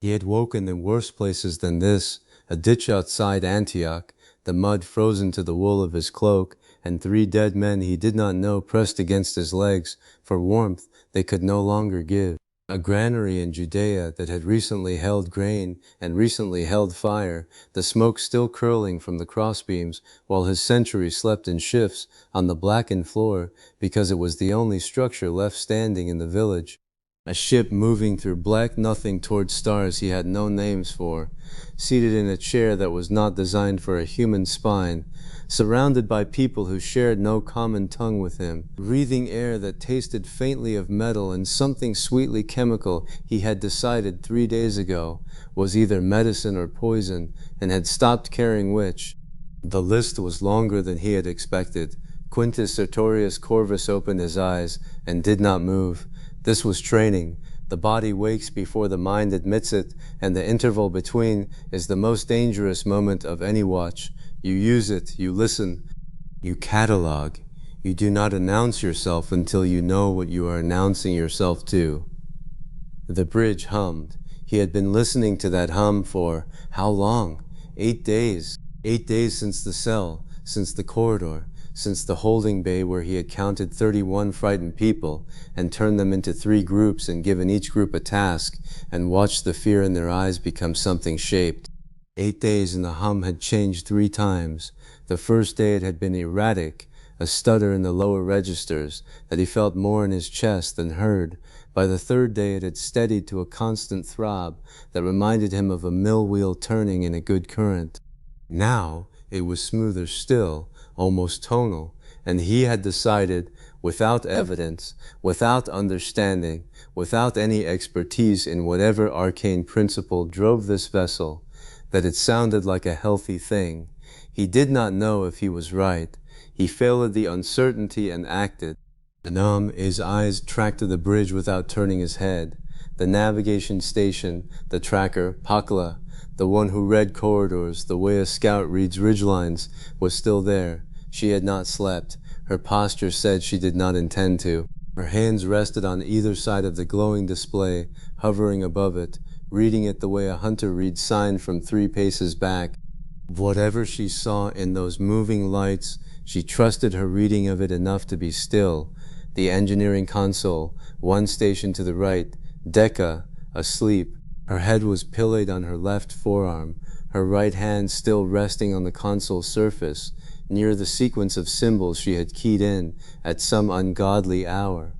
He had woken in worse places than this, a ditch outside Antioch, the mud frozen to the wool of his cloak, and 3 dead men he did not know pressed against his legs for warmth they could no longer give. A granary in Judea that had recently held grain and recently held fire, the smoke still curling from the crossbeams, while his century slept in shifts on the blackened floor because it was the only structure left standing in the village. A ship moving through black nothing towards stars he had no names for, seated in a chair that was not designed for a human spine, surrounded by people who shared no common tongue with him, breathing air that tasted faintly of metal and something sweetly chemical he had decided 3 days ago was either medicine or poison, and had stopped caring which. The list was longer than he had expected. Quintus Sertorius Corvus opened his eyes and did not move. This was training. The body wakes before the mind admits it, and the interval between is the most dangerous moment of any watch. You use it, you listen, you catalog. You do not announce yourself until you know what you are announcing yourself to. The bridge hummed. He had been listening to that hum for how long? 8 days. 8 days since the cell, since the corridor, since the holding bay where he had counted 31 frightened people and turned them into 3 groups and given each group a task and watched the fear in their eyes become something shaped. 8 days and the hum had changed 3 times. The first day it had been erratic, a stutter in the lower registers that he felt more in his chest than heard. By the 3rd day it had steadied to a constant throb that reminded him of a mill wheel turning in a good current. Now it was smoother still, almost tonal, and he had decided, without evidence, without understanding, without any expertise in whatever arcane principle drove this vessel, that it sounded like a healthy thing. He did not know if he was right. He failed the uncertainty and acted. Numb, his eyes tracked to the bridge without turning his head. The navigation station, the tracker, Pakla, the one who read corridors the way a scout reads ridgelines, was still there. She had not slept. Her posture said she did not intend to. Her hands rested on either side of the glowing display, hovering above it, reading it the way a hunter reads sign from 3 paces back. Whatever she saw in those moving lights, she trusted her reading of it enough to be still. The engineering console, 1 station to the right, Decca, asleep. Her head was pillowed on her left forearm, her right hand still resting on the console surface, near the sequence of symbols she had keyed in at some ungodly hour.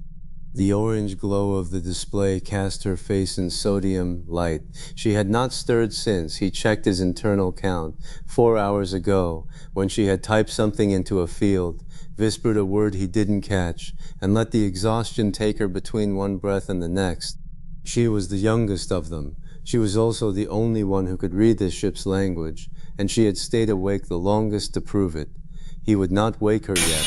The orange glow of the display cast her face in sodium light. She had not stirred since he checked his internal count 4 hours ago, when she had typed something into a field, whispered a word he didn't catch, and let the exhaustion take her between one breath and the next. She was the youngest of them. She was also the only one who could read the ship's language, and she had stayed awake the longest to prove it. He would not wake her yet.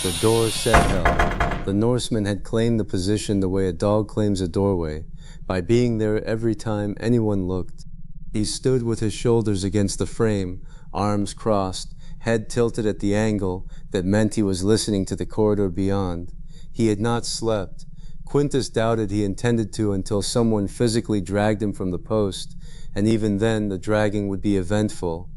The door said help. The Norseman had claimed the position the way a dog claims a doorway, by being there every time anyone looked. He stood with his shoulders against the frame, arms crossed, head tilted at the angle that meant he was listening to the corridor beyond. He had not slept. Quintus doubted he intended to until someone physically dragged him from the post, and even then the dragging would be eventful.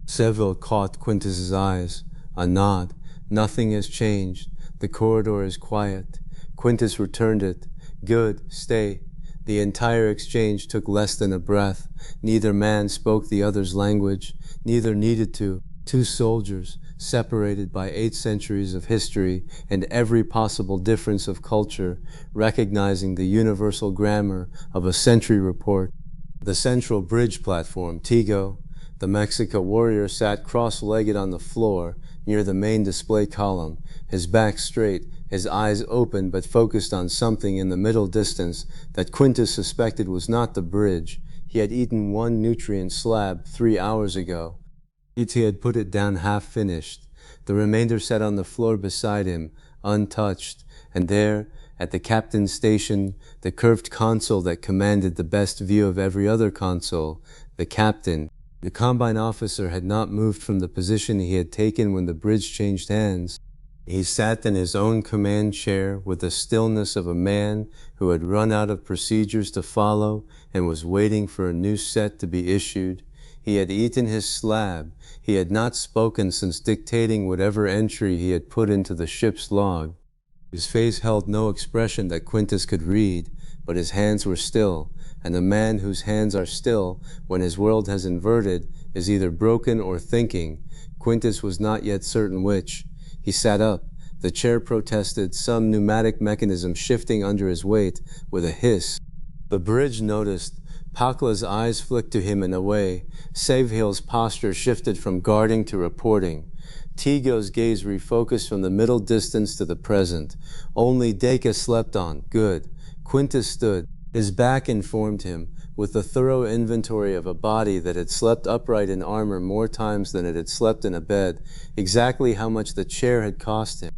Seville caught Quintus's eyes. A nod. Nothing has changed. The corridor is quiet. Quintus returned it. Good. Stay. The entire exchange took less than a breath. Neither man spoke the other's language. Neither needed to. 2 soldiers, separated by 8 centuries of history and every possible difference of culture, recognizing the universal grammar of a sentry report. The central bridge platform, Tigo. The Mexican warrior sat cross-legged on the floor near the main display column, his back straight, his eyes open but focused on something in the middle distance that Quintus suspected was not the bridge. He had eaten 1 nutrient slab 3 hours ago. He had put it down half-finished. The remainder sat on the floor beside him, untouched, and there, at the captain's station, the curved console that commanded the best view of every other console, the captain. The combine officer had not moved from the position he had taken when the bridge changed hands. He sat in his own command chair with the stillness of a man who had run out of procedures to follow and was waiting for a new set to be issued. He had eaten his slab. He had not spoken since dictating whatever entry he had put into the ship's log. His face held no expression that Quintus could read, but his hands were still, and a man whose hands are still when his world has inverted is either broken or thinking. Quintus was not yet certain which. He sat up. The chair protested, some pneumatic mechanism shifting under his weight with a hiss. The bridge noticed. Pakla's eyes flicked to him and away. Savehill's posture shifted from guarding to reporting. Tigo's gaze refocused from the middle distance to the present. Only Deka slept on. Good. Quintus stood. His back informed him, with a thorough inventory of a body that had slept upright in armor more times than it had slept in a bed, exactly how much the chair had cost him.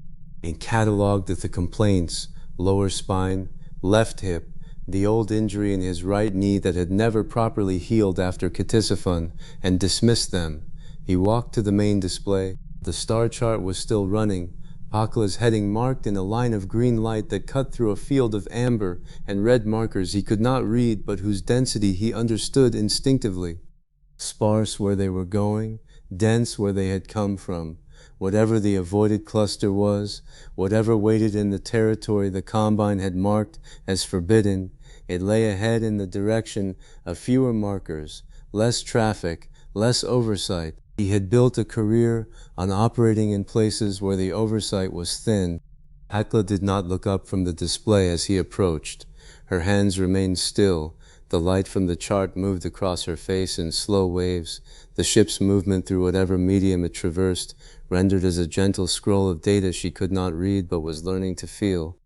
He catalogued the complaints: lower spine, left hip, the old injury in his right knee that had never properly healed after Ctesiphon, and dismissed them. He walked to the main display. The star chart was still running, Pakla's heading marked in a line of green light that cut through a field of amber and red markers he could not read but whose density he understood instinctively. Sparse where they were going, dense where they had come from. Whatever the avoided cluster was, whatever waited in the territory the Combine had marked as forbidden, it lay ahead in the direction of fewer markers, less traffic, less oversight. He had built a career on operating in places where the oversight was thin. Pakla did not look up from the display as he approached. Her hands remained still. The light from the chart moved across her face in slow waves. The ship's movement through whatever medium it traversed rendered as a gentle scroll of data she could not read but was learning to feel.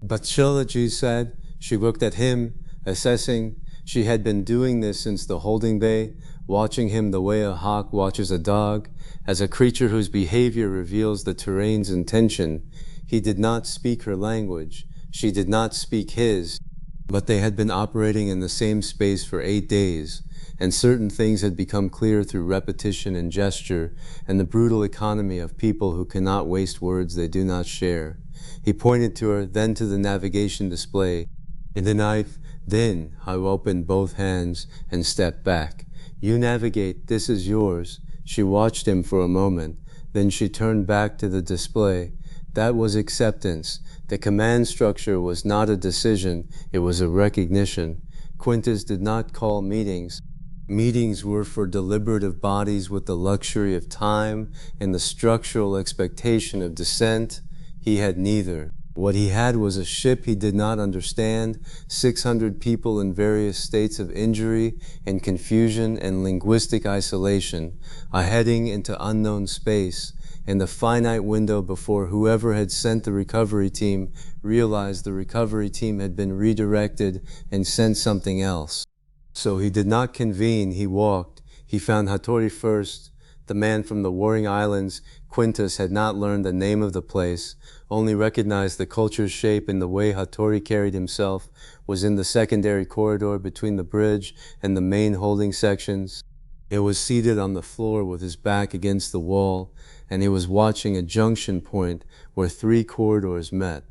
Bachelology said. She looked at him, assessing. She had been doing this since the holding bay, watching him the way a hawk watches a dog, as a creature whose behavior reveals the terrain's intention. He did not speak her language. She did not speak his. But they had been operating in the same space for 8 days, and certain things had become clear through repetition and gesture, and the brutal economy of people who cannot waste words they do not share. He pointed to her, then to the navigation display. In the night, then I opened both hands and stepped back. You navigate, this is yours. She watched him for a moment, then she turned back to the display. That was acceptance. The command structure was not a decision, it was a recognition. Quintus did not call meetings. Meetings were for deliberative bodies with the luxury of time and the structural expectation of dissent. He had neither. What he had was a ship he did not understand, 600 people in various states of injury and confusion and linguistic isolation, a heading into unknown space, and the finite window before whoever had sent the recovery team realized the recovery team had been redirected and sent something else. So he did not convene, he walked. He found Hattori first. The man from the Warring Islands, Quintus, had not learned the name of the place, only recognized the culture's shape in the way Hattori carried himself, was in the secondary corridor between the bridge and the main holding sections. He was seated on the floor with his back against the wall, and he was watching a junction point where 3 corridors met.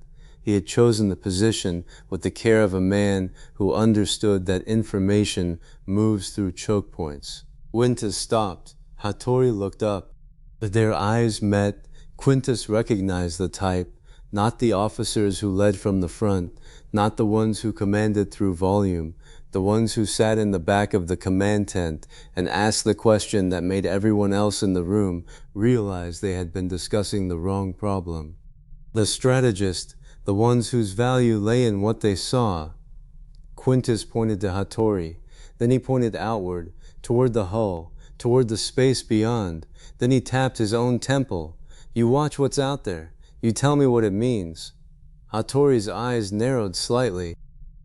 He had chosen the position with the care of a man who understood that information moves through choke points. Quintus stopped. Hattori looked up. Their eyes met. Quintus recognized the type, not the officers who led from the front, not the ones who commanded through volume, the ones who sat in the back of the command tent and asked the question that made everyone else in the room realize they had been discussing the wrong problem. The strategist, the ones whose value lay in what they saw. Quintus pointed to Hattori. Then he pointed outward, toward the hull, toward the space beyond. Then he tapped his own temple. You watch what's out there. You tell me what it means. Hattori's eyes narrowed slightly.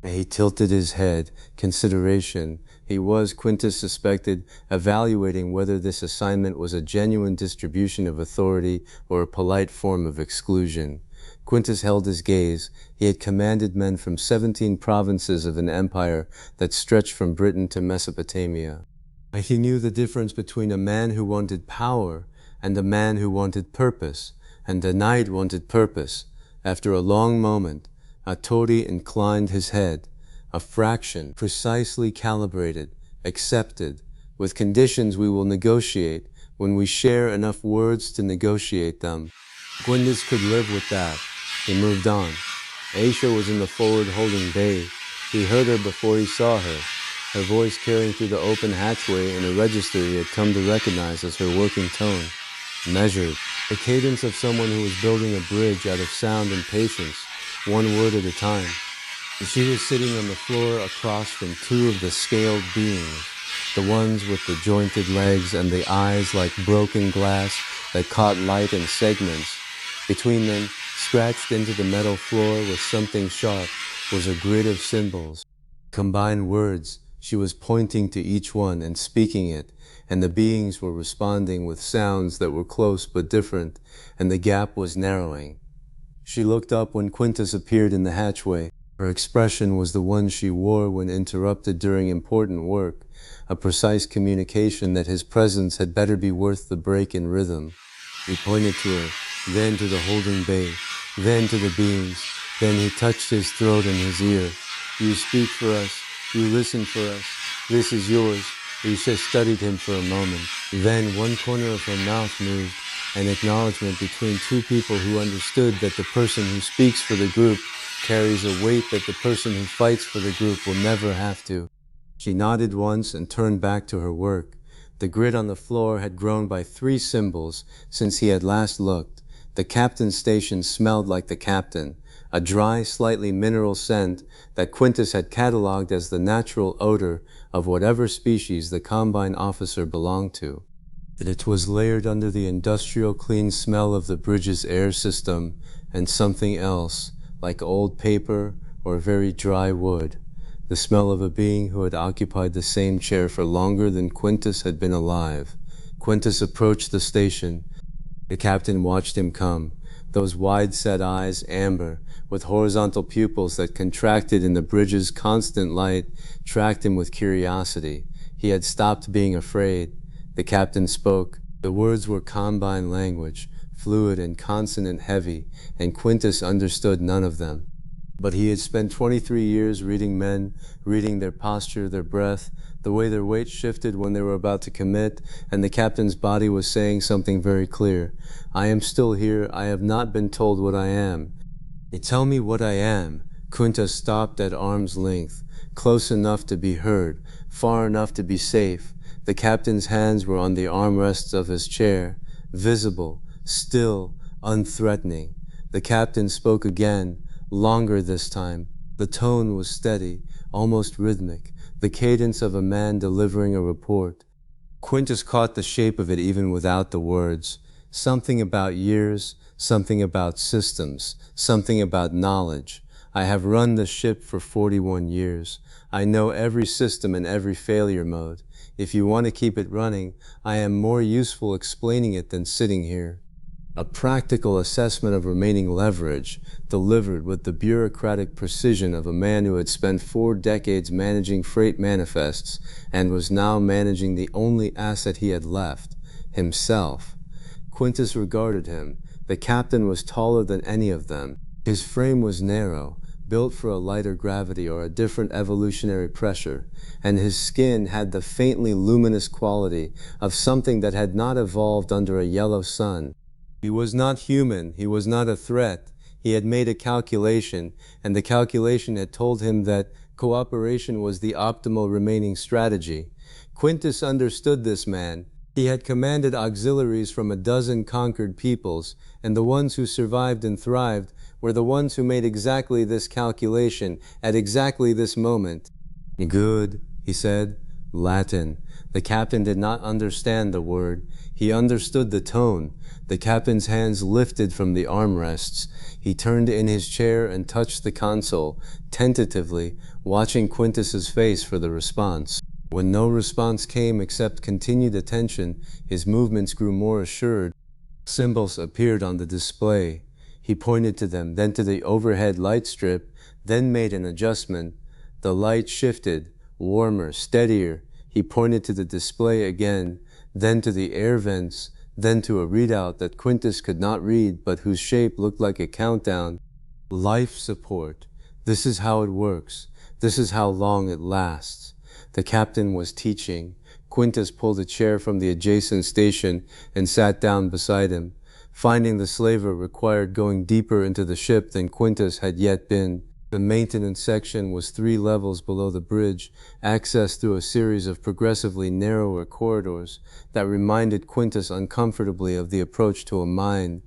He tilted his head. Consideration. He was, Quintus suspected, evaluating whether this assignment was a genuine distribution of authority or a polite form of exclusion. Quintus held his gaze. He had commanded men from 17 provinces of an empire that stretched from Britain to Mesopotamia. He knew the difference between a man who wanted power and a man who wanted purpose, and the night wanted purpose. After a long moment, Atori inclined his head. A fraction, precisely calibrated, accepted, with conditions we will negotiate when we share enough words to negotiate them. Gwendis could live with that. He moved on. Aisha was in the forward holding bay. He heard her before he saw her, her voice carrying through the open hatchway in a register he had come to recognize as her working tone. Measured, the cadence of someone who was building a bridge out of sound and patience, one word at a time. She was sitting on the floor across from two of the scaled beings, the ones with the jointed legs and the eyes like broken glass that caught light in segments. Between them, scratched into the metal floor with something sharp, was a grid of symbols. Combined words. She was pointing to each one and speaking it, and the beings were responding with sounds that were close but different, and the gap was narrowing. She looked up when Quintus appeared in the hatchway. Her expression was the one she wore when interrupted during important work, a precise communication that his presence had better be worth the break in rhythm. He pointed to her, then to the holding bay, then to the beings, then he touched his throat and his ear. You speak for us. You listen for us. This is yours. Isha studied him for a moment. Then one corner of her mouth moved, an acknowledgement between two people who understood that the person who speaks for the group carries a weight that the person who fights for the group will never have to. She nodded once and turned back to her work. The grid on the floor had grown by 3 symbols since he had last looked. The captain's station smelled like the captain, a dry, slightly mineral scent that Quintus had catalogued as the natural odor of whatever species the combine officer belonged to. It was layered under the industrial clean smell of the bridge's air system and something else, like old paper or very dry wood, the smell of a being who had occupied the same chair for longer than Quintus had been alive. Quintus approached the station. The captain watched him come, those wide-set eyes amber, with horizontal pupils that contracted in the bridge's constant light, tracked him with curiosity. He had stopped being afraid. The captain spoke. The words were combine language, fluid and consonant heavy, and Quintus understood none of them. But he had spent 23 years reading men, reading their posture, their breath, the way their weight shifted when they were about to commit, and the captain's body was saying something very clear. I am still here. I have not been told what I am. Tell me what I am. Quintus stopped at arm's length, close enough to be heard, far enough to be safe. The captain's hands were on the armrests of his chair, visible, still, unthreatening. The captain spoke again, longer this time. The tone was steady, almost rhythmic, the cadence of a man delivering a report. Quintus caught the shape of it even without the words. Something about years, something about systems, something about knowledge. I have run the ship for 41 years. I know every system and every failure mode. If you want to keep it running, I am more useful explaining it than sitting here. A practical assessment of remaining leverage, delivered with the bureaucratic precision of a man who had spent 4 decades managing freight manifests and was now managing the only asset he had left, himself. Quintus regarded him. The captain was taller than any of them. His frame was narrow, built for a lighter gravity or a different evolutionary pressure, and his skin had the faintly luminous quality of something that had not evolved under a yellow sun. He was not human. He was not a threat. He had made a calculation, and the calculation had told him that cooperation was the optimal remaining strategy. Quintus understood this man. He had commanded auxiliaries from 12 conquered peoples, and the ones who survived and thrived were the ones who made exactly this calculation at exactly this moment. Good, he said. Latin. The captain did not understand the word. He understood the tone. The captain's hands lifted from the armrests. He turned in his chair and touched the console, tentatively, watching Quintus's face for the response. When no response came except continued attention, his movements grew more assured. Symbols appeared on the display. He pointed to them, then to the overhead light strip, then made an adjustment. The light shifted, warmer, steadier. He pointed to the display again, then to the air vents, then to a readout that Quintus could not read but whose shape looked like a countdown. Life support. This is how it works. This is how long it lasts. The captain was teaching. Quintus pulled a chair from the adjacent station and sat down beside him. Finding the slaver required going deeper into the ship than Quintus had yet been. The maintenance section was 3 levels below the bridge, accessed through a series of progressively narrower corridors that reminded Quintus uncomfortably of the approach to a mine.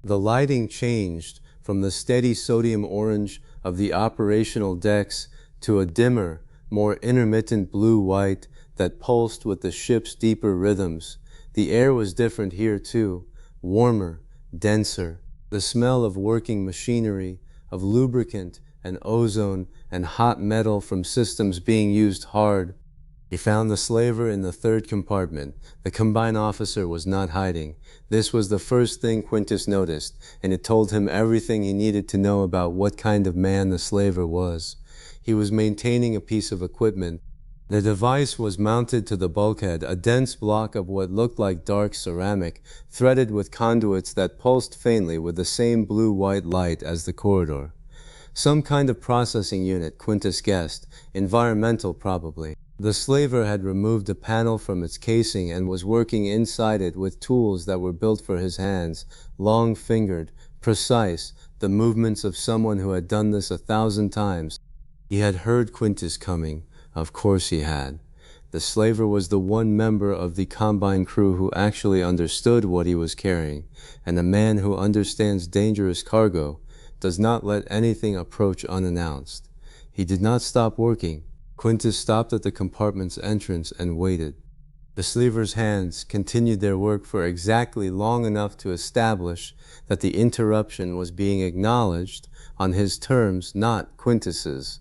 The lighting changed from the steady sodium orange of the operational decks to a dimmer, more intermittent blue-white that pulsed with the ship's deeper rhythms. The air was different here too, warmer, denser. The smell of working machinery, of lubricant and ozone and hot metal from systems being used hard. He found the slaver in the 3rd compartment. The combine officer was not hiding. This was the first thing Quintus noticed, and it told him everything he needed to know about what kind of man the slaver was. He was maintaining a piece of equipment. The device was mounted to the bulkhead, a dense block of what looked like dark ceramic, threaded with conduits that pulsed faintly with the same blue-white light as the corridor. Some kind of processing unit, Quintus guessed, environmental probably. The slaver had removed a panel from its casing and was working inside it with tools that were built for his hands, long-fingered, precise, the movements of someone who had done this 1,000 times. He had heard Quintus coming. Of course he had. The slaver was the one member of the combine crew who actually understood what he was carrying, and a man who understands dangerous cargo does not let anything approach unannounced. He did not stop working. Quintus stopped at the compartment's entrance and waited. The slaver's hands continued their work for exactly long enough to establish that the interruption was being acknowledged on his terms, not Quintus's.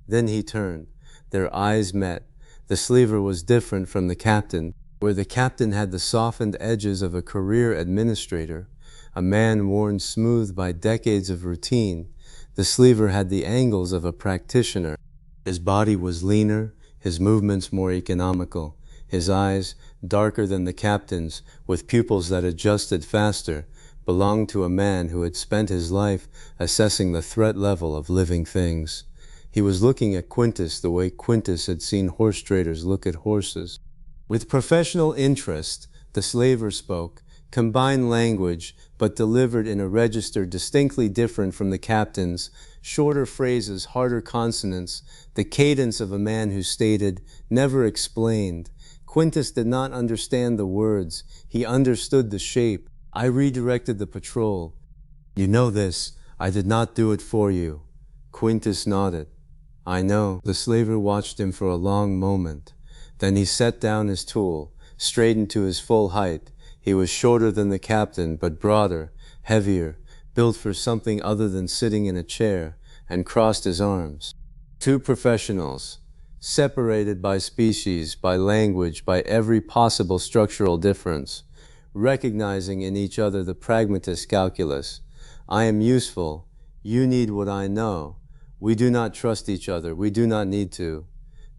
Then he turned. Their eyes met. The slaver was different from the captain. Where the captain had the softened edges of a career administrator, a man worn smooth by decades of routine, the slaver had the angles of a practitioner. His body was leaner, his movements more economical, his eyes, darker than the captain's, with pupils that adjusted faster, belonged to a man who had spent his life assessing the threat level of living things. He was looking at Quintus the way Quintus had seen horse traders look at horses. With professional interest, the slaver spoke, combined language, but delivered in a register distinctly different from the captain's, shorter phrases, harder consonants, the cadence of a man who stated, never explained. Quintus did not understand the words. He understood the shape. I redirected the patrol. You know this. I did not do it for you. Quintus nodded. I know. The slaver watched him for a long moment. Then he set down his tool, straightened to his full height. He was shorter than the captain, but broader, heavier, built for something other than sitting in a chair, and crossed his arms. 2 professionals, separated by species, by language, by every possible structural difference, recognizing in each other the pragmatist calculus. I am useful. You need what I know. We do not trust each other. We do not need to.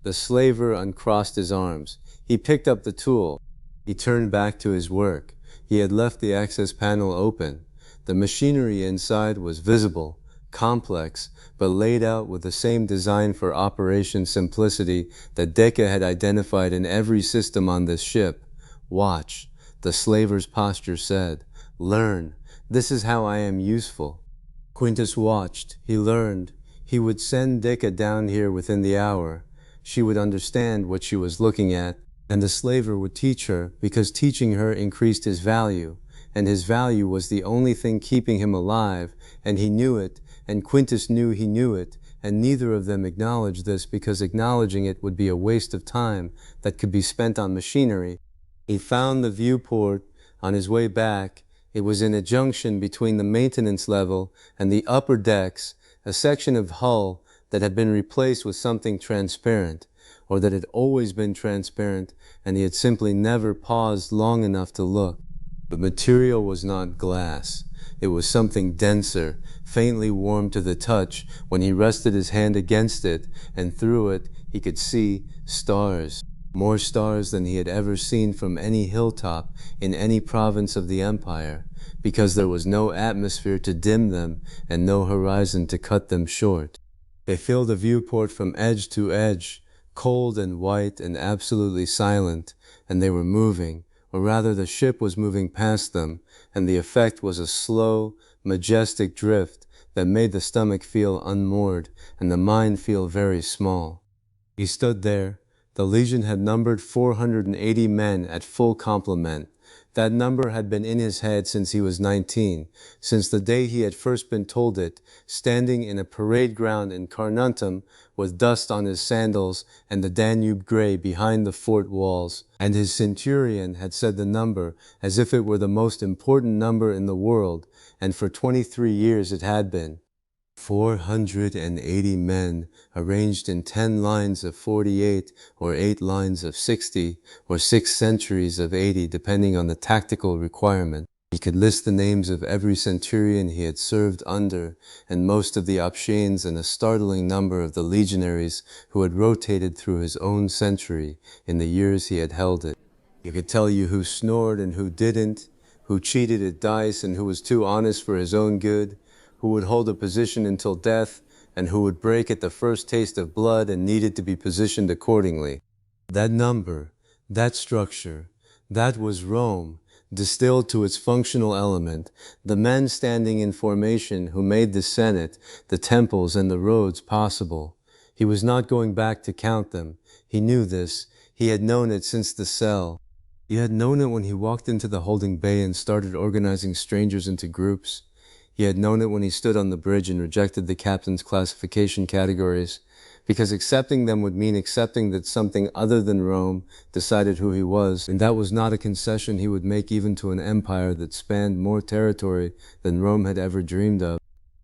The slaver uncrossed his arms. He picked up the tool. He turned back to his work. He had left the access panel open. The machinery inside was visible, complex, but laid out with the same design for operation simplicity that Deca had identified in every system on this ship. Watch, the slaver's posture said. Learn. This is how I am useful. Quintus watched. He learned. He would send Deca down here within the hour. She would understand what she was looking at, and the slaver would teach her, because teaching her increased his value, and his value was the only thing keeping him alive, and he knew it, and Quintus knew he knew it, and neither of them acknowledged this because acknowledging it would be a waste of time that could be spent on machinery. He found the viewport on his way back. It was in a junction between the maintenance level and the upper decks, a section of hull that had been replaced with something transparent, or that had always been transparent, and he had simply never paused long enough to look. The material was not glass. It was something denser, faintly warm to the touch. When he rested his hand against it, and through it, he could see stars. More stars than he had ever seen from any hilltop in any province of the empire, because there was no atmosphere to dim them and no horizon to cut them short. They filled the viewport from edge to edge, cold and white and absolutely silent, and they were moving, or rather the ship was moving past them, and the effect was a slow, majestic drift that made the stomach feel unmoored and the mind feel very small. He stood there. The Legion had numbered 480 men at full complement. That number had been in his head since he was 19, since the day he had first been told it, standing in a parade ground in Carnuntum with dust on his sandals and the Danube gray behind the fort walls. And his centurion had said the number as if it were the most important number in the world, and for 23 years it had been. 480 men arranged in 10 lines of 48 or 8 lines of 60 or 6 centuries of 80 depending on the tactical requirement. He could list the names of every centurion he had served under and most of the options and a startling number of the legionaries who had rotated through his own century in the years he had held it. He could tell you who snored and who didn't, who cheated at dice and who was too honest for his own good, who would hold a position until death, and who would break at the first taste of blood and needed to be positioned accordingly. That number, that structure, that was Rome, distilled to its functional element, the men standing in formation who made the Senate, the temples, and the roads possible. He was not going back to count them. He knew this. He had known it since the cell. He had known it when he walked into the holding bay and started organizing strangers into groups. He had known it when he stood on the bridge and rejected the captain's classification categories, because accepting them would mean accepting that something other than Rome decided who he was, and that was not a concession he would make even to an empire that spanned more territory than Rome had ever dreamed of.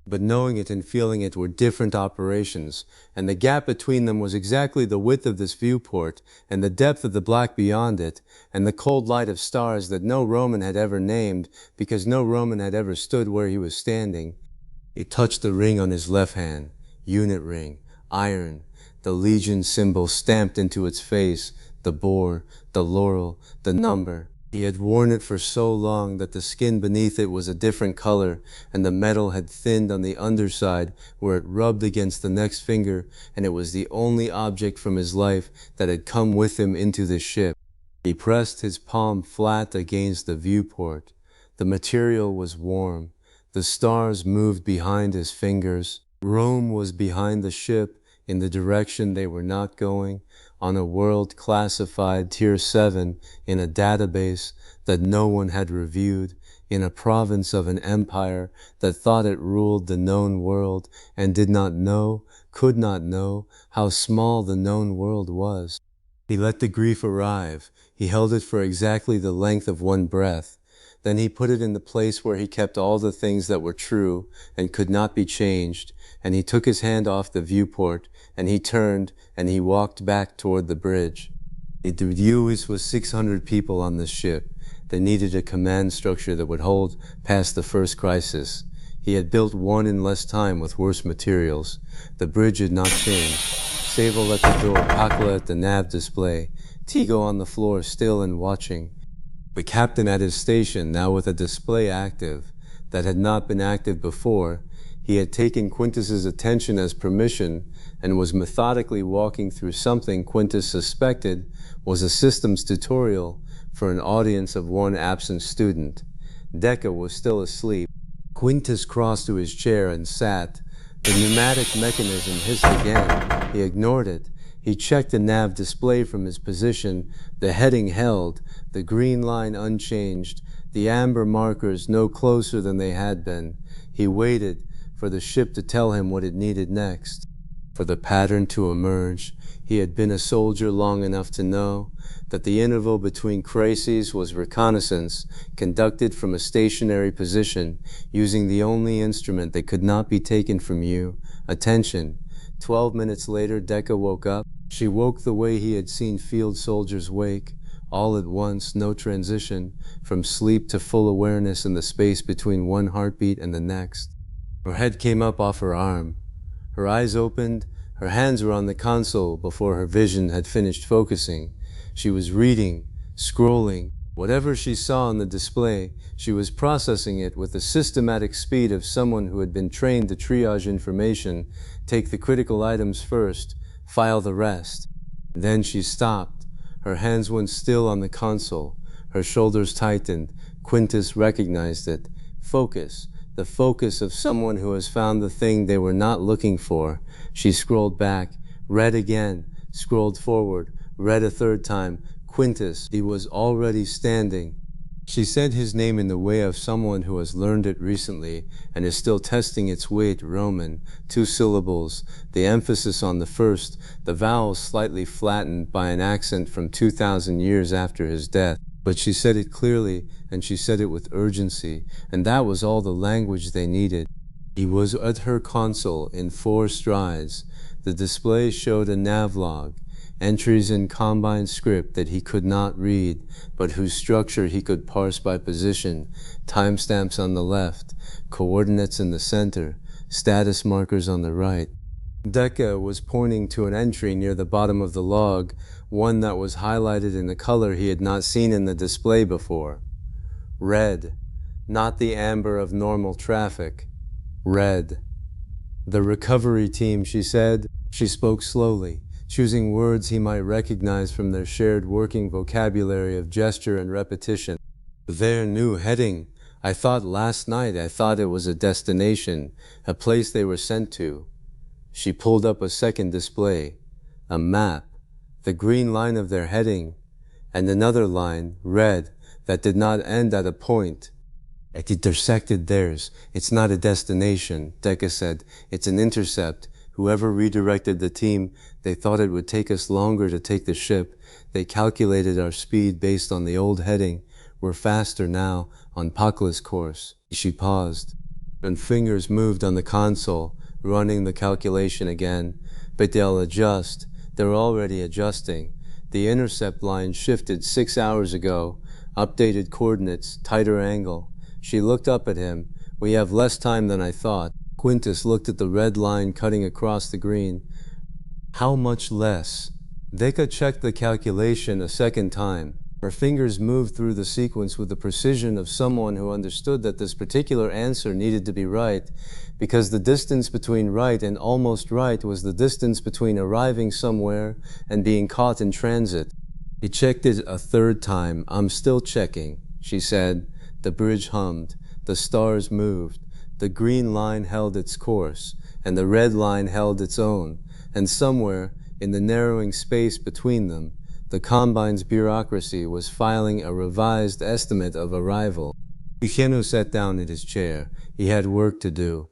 But knowing it and feeling it were different operations, and the gap between them was exactly the width of this viewport, and the depth of the black beyond it, and the cold light of stars that no Roman had ever named, because no Roman had ever stood where he was standing. He touched the ring on his left hand, unit ring, iron, the legion symbol stamped into its face, the boar, the laurel, the number. He had worn it for so long that the skin beneath it was a different color, and the metal had thinned on the underside where it rubbed against the next finger, and it was the only object from his life that had come with him into the ship. He pressed his palm flat against the viewport. The material was warm. The stars moved behind his fingers. Rome was behind the ship in the direction they were not going, on a world classified Tier 7 in a database that no one had reviewed, in a province of an empire that thought it ruled the known world and did not know, could not know, how small the known world was. He let the grief arrive. He held it for exactly the length of one breath. Then he put it in the place where he kept all the things that were true and could not be changed, and he took his hand off the viewport, and he turned, and he walked back toward the bridge. The Dewis was 600 people on this ship. They needed a command structure that would hold past the first crisis. He had built one in less time with worse materials. The bridge had not changed. Sable at the door, Pakla at the nav display, Tigo on the floor still and watching. The captain at his station, now with a display active, that had not been active before. He had taken Quintus's attention as permission and was methodically walking through something Quintus suspected was a systems tutorial for an audience of one absent student. Decca was still asleep. Quintus crossed to his chair and sat. The pneumatic mechanism hissed again. He ignored it. He checked the nav display from his position, the heading held, the green line unchanged, the amber markers no closer than they had been. He waited for the ship to tell him what it needed next, for the pattern to emerge. He had been a soldier long enough to know that the interval between crises was reconnaissance, conducted from a stationary position, using the only instrument that could not be taken from you, attention. 12 minutes later, Decca woke up. She woke the way he had seen field soldiers wake, all at once, no transition, from sleep to full awareness in the space between one heartbeat and the next. Her head came up off her arm. Her eyes opened. Her hands were on the console before her vision had finished focusing. She was reading, scrolling. Whatever she saw on the display, she was processing it with the systematic speed of someone who had been trained to triage information, take the critical items first, file the rest. Then she stopped. Her hands went still on the console. Her shoulders tightened. Quintus recognized it. Focus. The focus of someone who has found the thing they were not looking for. She scrolled back, read again, scrolled forward, read a third time. Quintus, he was already standing. She said his name in the way of someone who has learned it recently and is still testing its weight. Roman, 2 syllables, the emphasis on the first, the vowels slightly flattened by an accent from 2,000 years after his death. But she said it clearly, and she said it with urgency, and that was all the language they needed. He was at her console in 4 strides. The display showed a navlog, entries in combined script that he could not read, but whose structure he could parse by position, timestamps on the left, coordinates in the center, status markers on the right. Decca was pointing to an entry near the bottom of the log, one that was highlighted in a color he had not seen in the display before. Red, not the amber of normal traffic. Red. The recovery team, she said. She spoke slowly, choosing words he might recognize from their shared working vocabulary of gesture and repetition. Their new heading. I thought last night it was a destination, a place they were sent to. She pulled up a second display, a map, the green line of their heading, and another line, red, that did not end at a point. It intersected theirs. It's not a destination, Decca said. It's an intercept. Whoever redirected the team, they thought it would take us longer to take the ship. They calculated our speed based on the old heading. We're faster now, on Pakla's course. She paused, and fingers moved on the console, running the calculation again. But they'll adjust. They're already adjusting. The intercept line shifted 6 hours ago. Updated coordinates, tighter angle. She looked up at him. We have less time than I thought. Quintus looked at the red line cutting across the green. How much less? Decca checked the calculation a second time. Her fingers moved through the sequence with the precision of someone who understood that this particular answer needed to be right, because the distance between right and almost right was the distance between arriving somewhere and being caught in transit. He checked it a third time. I'm still checking, she said. The bridge hummed. The stars moved. The green line held its course, and the red line held its own, and somewhere, in the narrowing space between them, the Combine's bureaucracy was filing a revised estimate of arrival. Higeno sat down in his chair. He had work to do.